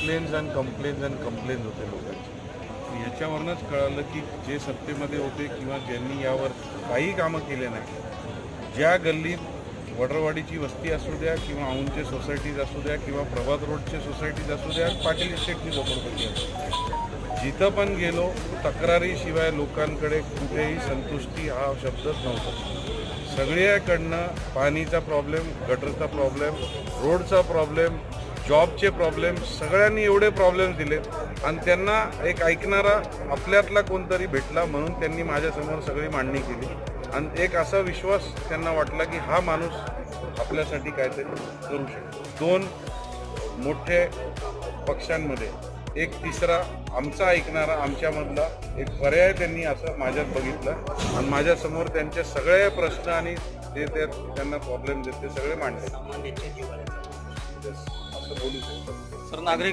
Complains होते लोकांची. याच्यावरूनच कळालं की जे सत्तेमध्ये होते किंवा ज्यांनी यावर काही कामं केले नाही, ज्या गल्लीत वडरवाडीची वस्ती असू द्या किंवा औंधचे सोसायटीज असू द्या किंवा प्रभात रोडचे सोसायटीज असू द्या, पाटील इस्टेटची झोपडपट्टी असू, जिथं पण गेलो तक्रारीशिवाय लोकांकडे कुठेही संतुष्टी हा शब्दच नव्हता. सगळ्याकडनं पाणीचा प्रॉब्लेम, गटरचा प्रॉब्लेम, रोडचा प्रॉब्लेम, जॉबचे प्रॉब्लेम, सगळ्यांनी एवढे प्रॉब्लेम दिले आणि त्यांना एक ऐकणारा आपल्यातला कोणतरी भेटला म्हणून त्यांनी माझ्यासमोर सगळी मांडणी केली आणि एक असा विश्वास त्यांना वाटला की हा माणूस आपल्यासाठी काहीतरी करू शकतो. दोन मोठे पक्षांमध्ये एक तिसरा आमचा ऐकणारा, आमच्यामधला एक पर्याय त्यांनी असं माझ्यात बघितलं आणि माझ्यासमोर त्यांचे सगळे प्रश्न आणि ते त्यांना प्रॉब्लेम देत ते सगळे मांडले. असं बोलू शकतो सर, नागरिक